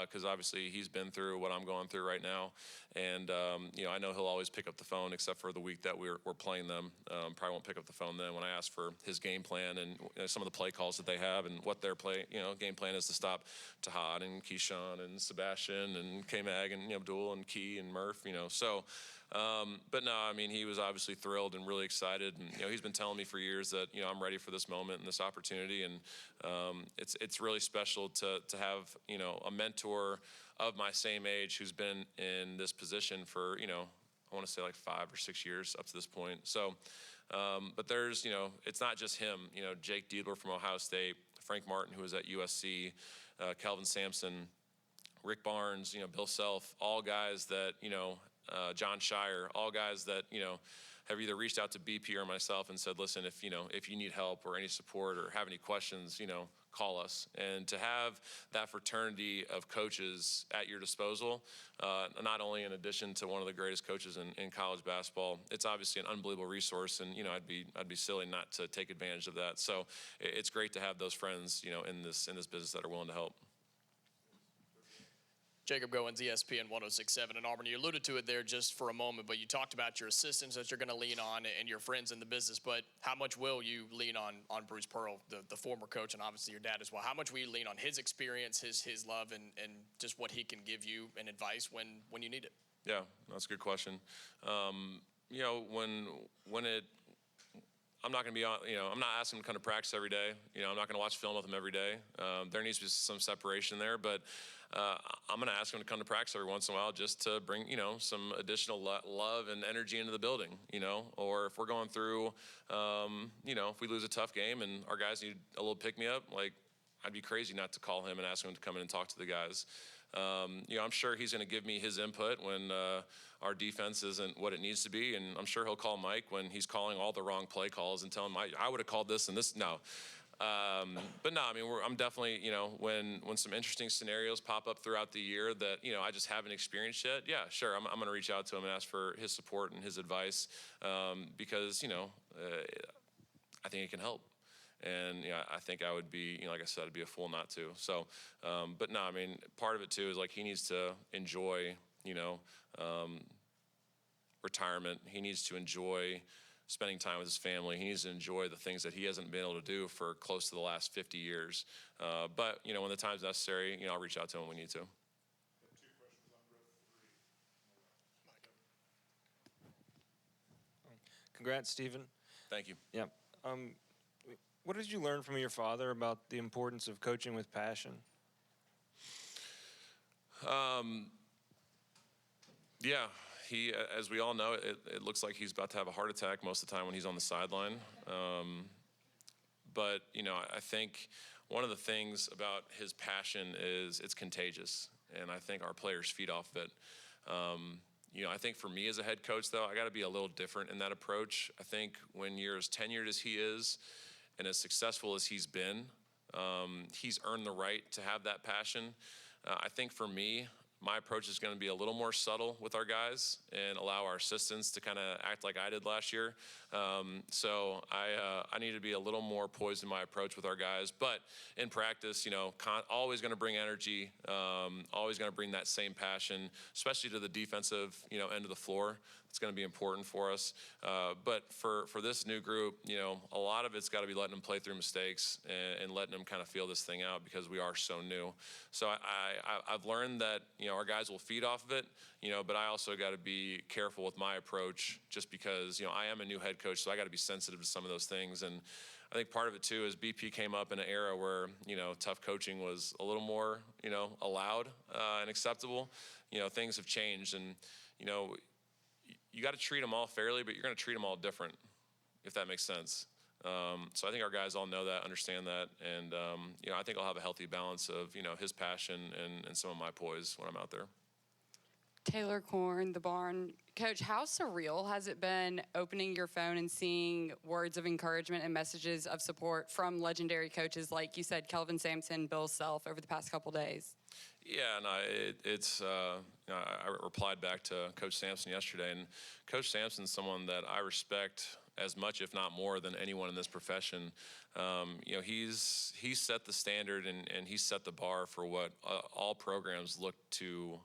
Because obviously he's been through what I'm going through right now. And, I know he'll always pick up the phone, except for the week that we're playing them. Probably won't pick up the phone then when I ask for his game plan and some of the play calls that they have and what their game plan is to stop Tahad and Keyshawn and Sebastian and K-Mag and Abdul and Key and Murph, So, but no, I mean, he was obviously thrilled and really excited. And, he's been telling me for years that, I'm ready for this moment and this opportunity. And it's really special to have, a mentor of my same age who's been in this position for, I want to say like 5 or 6 years up to this point. So, but there's, it's not just him. Jake Diedler from Ohio State, Frank Martin, who was at USC, Kelvin Sampson, Rick Barnes, Bill Self, all guys that, John Shire, all guys that, have either reached out to BP or myself and said, listen, if you need help or any support or have any questions, call us. And to have that fraternity of coaches at your disposal, not only in addition to one of the greatest coaches in college basketball, it's obviously an unbelievable resource. And, I'd be silly not to take advantage of that. So it's great to have those friends, in this business that are willing to help. Jacob Goins, ESPN 106.7 in Auburn. You alluded to it there just for a moment, but you talked about your assistants that you're going to lean on and your friends in the business. But how much will you lean on Bruce Pearl, the former coach, and obviously your dad as well? How much will you lean on his experience, his love, and just what he can give you and advice when you need it? Yeah, that's a good question. I'm not going to be on, I'm not asking him to come to practice every day. I'm not going to watch film with him every day. There needs to be some separation there, but I'm going to ask him to come to practice every once in a while just to bring, some additional love and energy into the building, or if we're going through, if we lose a tough game and our guys need a little pick-me-up, like I'd be crazy not to call him and ask him to come in and talk to the guys. I'm sure he's going to give me his input when our defense isn't what it needs to be, and I'm sure he'll call Mike when he's calling all the wrong play calls and tell him I would have called this and this. No. But no, I'm definitely, when some interesting scenarios pop up throughout the year that, I just haven't experienced yet, yeah, sure, I'm going to reach out to him and ask for his support and his advice because, I think it can help. And, I think I would be, like I said, I'd be a fool not to. So, but no, part of it too is like he needs to enjoy, retirement. He needs to enjoy spending time with his family. He needs to enjoy the things that he hasn't been able to do for close to the last 50 years. But, when the time's necessary, I'll reach out to him when we need to. 2 questions on row 3. Congrats, Stephen. Thank you. Yeah. What did you learn from your father about the importance of coaching with passion? Yeah, he, as we all know, it looks like he's about to have a heart attack most of the time when he's on the sideline. But, I think one of the things about his passion is it's contagious, and I think our players feed off of it. I think for me as a head coach, though, I got to be a little different in that approach. I think when you're as tenured as he is and as successful as he's been, he's earned the right to have that passion. I think for me, my approach is going to be a little more subtle with our guys and allow our assistants to kind of act like I did last year. So I need to be a little more poised in my approach with our guys. But in practice, always going to bring energy, always going to bring that same passion, especially to the defensive, end of the floor. It's going to be important for us. But for this new group, a lot of it's got to be letting them play through mistakes and letting them kind of feel this thing out because we are so new. So I've learned that, our guys will feed off of it, but I also got to be careful with my approach just because, I am a new head coach, so I got to be sensitive to some of those things. And I think part of it too is BP came up in an era where, tough coaching was a little more, allowed and acceptable. Things have changed and, you got to treat them all fairly, but you're going to treat them all different, if that makes sense. So I think our guys all know that, understand that, and I think I'll have a healthy balance of his passion and some of my poise when I'm out there. Taylor Korn, The Barn. Coach, how surreal has it been opening your phone and seeing words of encouragement and messages of support from legendary coaches like you said, Kelvin Sampson, Bill Self, over the past couple days? Yeah, no, it's. I replied back to Coach Sampson yesterday, and Coach Sampson's someone that I respect as much, if not more, than anyone in this profession. He's set the standard and he's set the bar for what all programs look to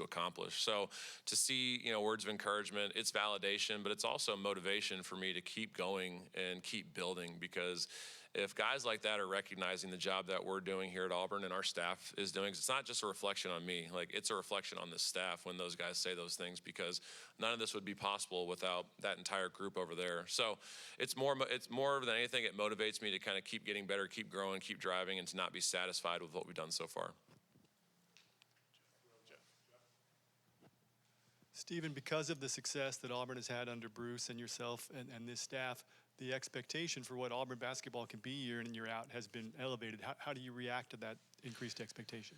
accomplish. So to see words of encouragement, it's validation, but it's also motivation for me to keep going and keep building because if guys like that are recognizing the job that we're doing here at Auburn and our staff is doing, it's not just a reflection on me, like it's a reflection on the staff when those guys say those things because none of this would be possible without that entire group over there. So it's more than anything, it motivates me to kind of keep getting better, keep growing, keep driving, and to not be satisfied with what we've done so far. Stephen, because of the success that Auburn has had under Bruce and yourself and this staff, the expectation for what Auburn basketball can be year in and year out has been elevated. How do you react to that increased expectation?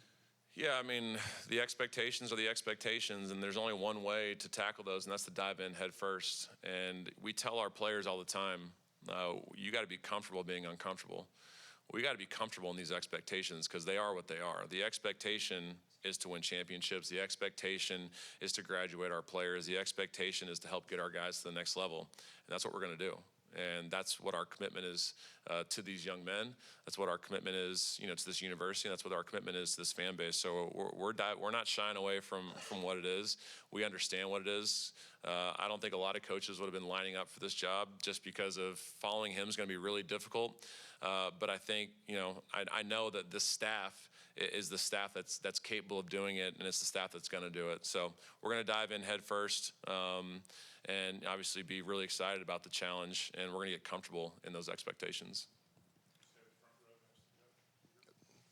Yeah, I mean, the expectations are the expectations, and there's only one way to tackle those, and that's to dive in head first. And we tell our players all the time, you got to be comfortable being uncomfortable. We got to be comfortable in these expectations because they are what they are. The expectation is to win championships. The expectation is to graduate our players. The expectation is to help get our guys to the next level, and that's what we're going to do. And that's what our commitment is to these young men. That's what our commitment is, to this university. And that's what our commitment is to this fan base. So we're not shying away from what it is. We understand what it is. I don't think a lot of coaches would have been lining up for this job just because of following him is going to be really difficult. But I think, I know that this staff is the staff that's capable of doing it, and it's the staff that's going to do it. So we're going to dive in head first. And obviously be really excited about the challenge, and we're going to get comfortable in those expectations.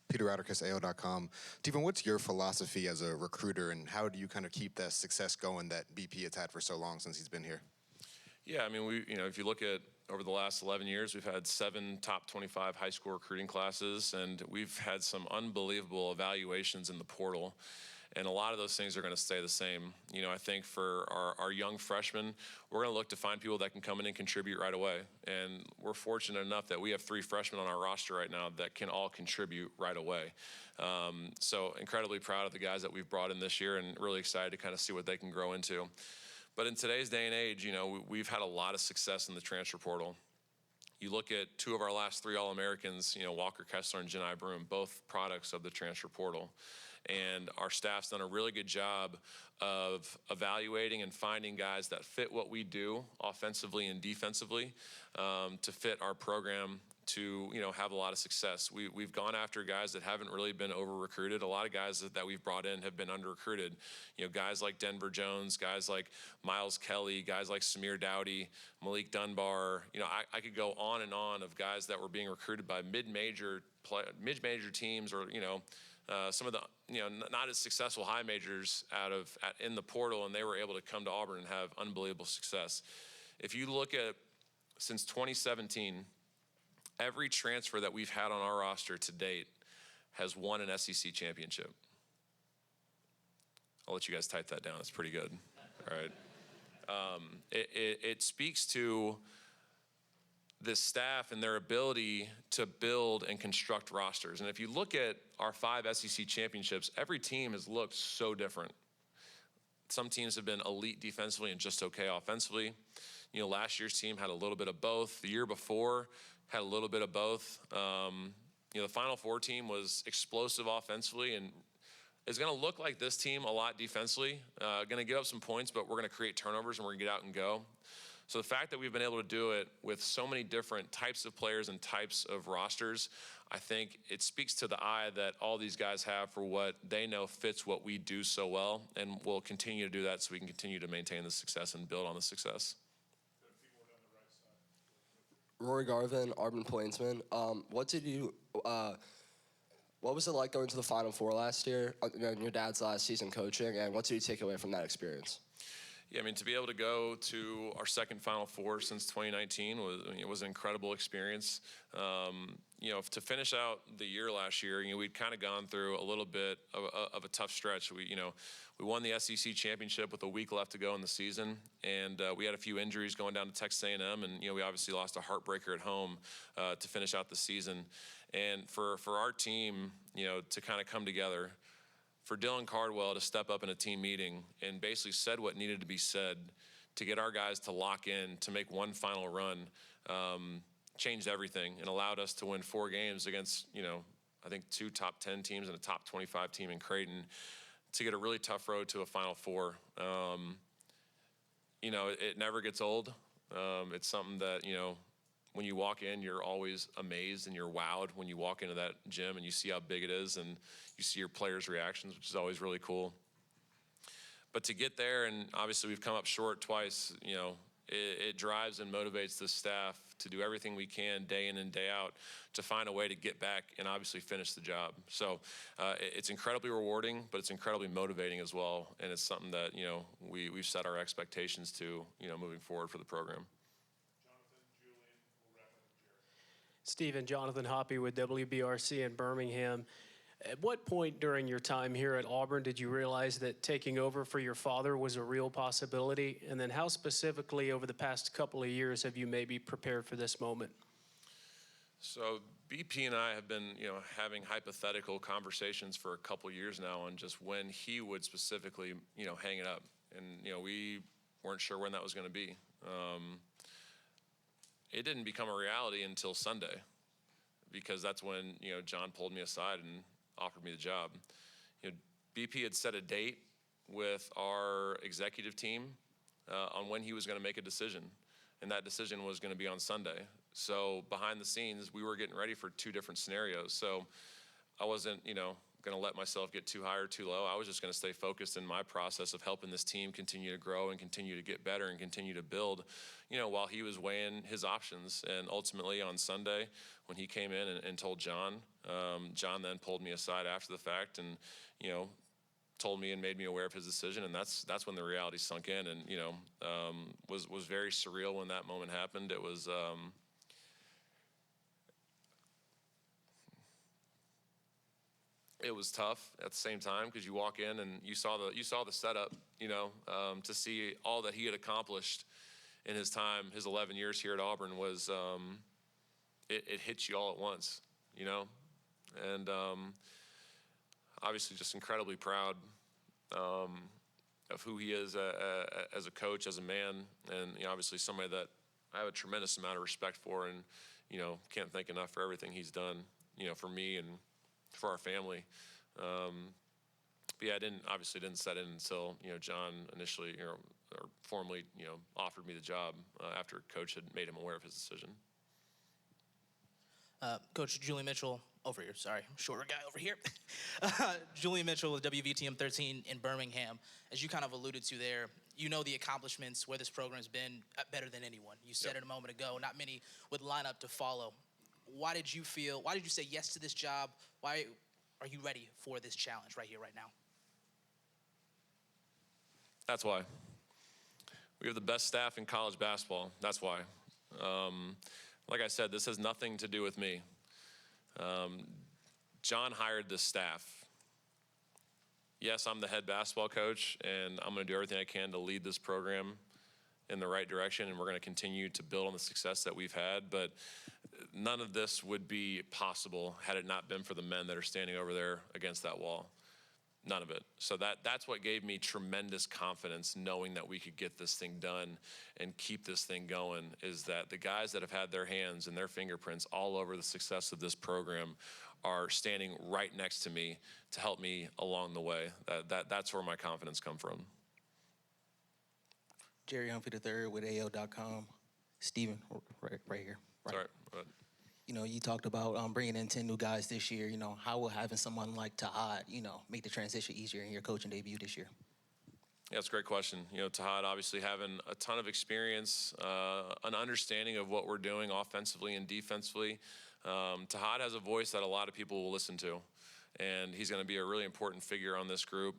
Peter Atticus, AO.com. Stephen, what's your philosophy as a recruiter, and how do you kind of keep that success going that BP has had for so long since he's been here? Yeah, I mean, if you look at over the last 11 years, we've had 7 top 25 high school recruiting classes, and we've had some unbelievable evaluations in the portal. And a lot of those things are going to stay the same. I think for our young freshmen, we're going to look to find people that can come in and contribute right away. And we're fortunate enough that we have 3 freshmen on our roster right now that can all contribute right away. So incredibly proud of the guys that we've brought in this year and really excited to kind of see what they can grow into. But in today's day and age, we've had a lot of success in the transfer portal. You look at 2 of our last 3 All-Americans, Walker Kessler and Jani Broom, both products of the transfer portal. And our staff's done a really good job of evaluating and finding guys that fit what we do offensively and defensively to fit our program to have a lot of success. We've gone after guys that haven't really been over-recruited. A lot of guys that we've brought in have been under-recruited. Guys like Denver Jones, guys like Miles Kelly, guys like Samir Dowdy, Malik Dunbar. I could go on and on of guys that were being recruited by mid-major teams or some of the not as successful high majors in the portal, and they were able to come to Auburn and have unbelievable success. If you look at since 2017, every transfer that we've had on our roster to date has won an SEC championship. I'll let you guys type that down. It's pretty good. All right. It speaks to this staff and their ability to build and construct rosters. And if you look at our 5 SEC championships, every team has looked so different. Some teams have been elite defensively and just okay offensively. Last year's team had a little bit of both. The year before had a little bit of both. The Final Four team was explosive offensively and is going to look like this team a lot defensively. Going to give up some points, but we're going to create turnovers and we're going to get out and go. So the fact that we've been able to do it with so many different types of players and types of rosters, I think it speaks to the eye that all these guys have for what they know fits what we do so well, and we'll continue to do that so we can continue to maintain the success and build on the success. Rory Garvin, Auburn Plainsman. What was it like going to the Final Four last year, your dad's last season coaching, and what did you take away from that experience? Yeah, I mean, to be able to go to our second Final Four since 2019 was an incredible experience. To finish out the year last year, we'd kind of gone through a little bit of a tough stretch. We won the SEC championship with a week left to go in the season, and we had a few injuries going down to Texas A&M, and we obviously lost a heartbreaker at home to finish out the season. And for our team, to kind of come together, for Dylan Cardwell to step up in a team meeting and basically said what needed to be said to get our guys to lock in, to make one final run, changed everything and allowed us to win 4 games against, I think 2 top 10 teams and a top 25 team in Creighton to get a really tough road to a Final Four. It never gets old. It's something that, when you walk in, you're always amazed and you're wowed when you walk into that gym and you see how big it is and you see your players' reactions, which is always really cool. But to get there, and obviously we've come up short twice, it drives and motivates the staff to do everything we can day in and day out to find a way to get back and obviously finish the job. So it's incredibly rewarding, but it's incredibly motivating as well. And it's something that, we've set our expectations to, moving forward for the program. Jonathan, Julian, we'll wrap up with Jared. Stephen, Jonathan Hoppy with WBRC in Birmingham. At what point during your time here at Auburn did you realize that taking over for your father was a real possibility? And then how specifically over the past couple of years have you maybe prepared for this moment? So BP and I have been, having hypothetical conversations for a couple years now on just when he would specifically, hang it up. And, we weren't sure when that was going to be. It didn't become a reality until Sunday, because that's when, John pulled me aside and offered me the job. BP had set a date with our executive team on when he was going to make a decision, and that decision was going to be on Sunday. So behind the scenes, we were getting ready for two different scenarios. So I wasn't, going to let myself get too high or too low. I was just going to stay focused in my process of helping this team continue to grow and continue to get better and continue to build, while he was weighing his options. And ultimately on Sunday, when he came in and told John, John then pulled me aside after the fact and, told me and made me aware of his decision. And that's when the reality sunk in, and, was very surreal when that moment happened. It was, it was tough at the same time, because you walk in and you saw the setup, to see all that he had accomplished in his time, his 11 years here at Auburn was, it hits you all at once, and obviously just incredibly proud of who he is as a coach, as a man, and obviously somebody that I have a tremendous amount of respect for, and can't thank enough for everything he's done, for me and for our family. But yeah, I didn't set in until, John initially, or formally, offered me the job after Coach had made him aware of his decision. Coach Julian Mitchell, over here, sorry, shorter guy over here. Julian Mitchell with WVTM 13 in Birmingham. As you kind of alluded to there, the accomplishments, where this program's been better than anyone. You said it a moment ago, not many would line up to follow. Why did you say yes to this job? Why are you ready for this challenge right here, right now? That's why. We have the best staff in college basketball. That's why. Like I said, this has nothing to do with me. John hired this staff. Yes, I'm the head basketball coach, and I'm going to do everything I can to lead this program in the right direction, and we're going to continue to build on the success that we've had. But none of this would be possible had it not been for the men that are standing over there against that wall. None of it. So that's what gave me tremendous confidence, knowing that we could get this thing done and keep this thing going, is that the guys that have had their hands and their fingerprints all over the success of this program are standing right next to me to help me along the way. That's where my confidence comes from. Jerry Humphrey III with AO.com. Stephen, right here. Right. Sorry. You talked about bringing in 10 new guys this year. How will having someone like Tahad, make the transition easier in your coaching debut this year? Yeah, it's a great question. Tahad obviously having a ton of experience, an understanding of what we're doing offensively and defensively. Tahad has a voice that a lot of people will listen to, and he's going to be a really important figure on this group.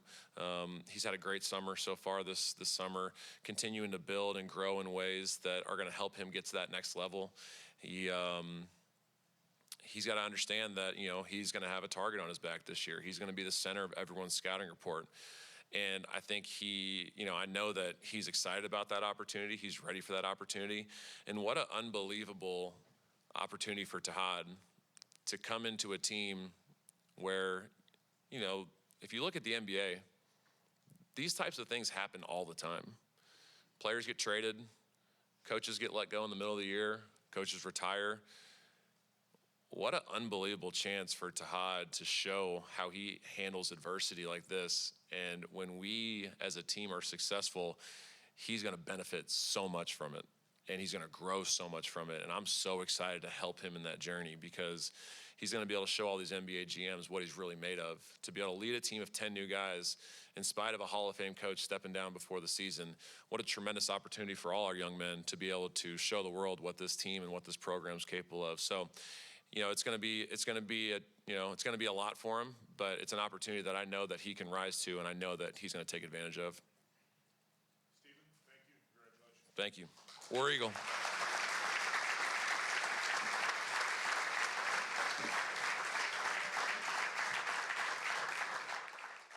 He's had a great summer so far this summer, continuing to build and grow in ways that are going to help him get to that next level. He's got to understand that, he's going to have a target on his back this year. He's going to be the center of everyone's scouting report. And I think I know that he's excited about that opportunity. He's ready for that opportunity. And what an unbelievable opportunity for Tahad to come into a team where, if you look at the NBA, these types of things happen all the time. Players get traded, coaches get let go in the middle of the year, coaches retire. What an unbelievable chance for Tahad to show how he handles adversity like this. And when we as a team are successful, he's going to benefit so much from it. And he's going to grow so much from it. And I'm so excited to help him in that journey, because he's going to be able to show all these NBA GMs what he's really made of. To be able to lead a team of 10 new guys in spite of a Hall of Fame coach stepping down before the season, what a tremendous opportunity for all our young men to be able to show the world what this team and what this program is capable of. So, it's going to be a lot for him, but it's an opportunity that I know that he can rise to, and I know that he's going to take advantage of. Stephen, thank you. Congratulations. Thank you. War Eagle.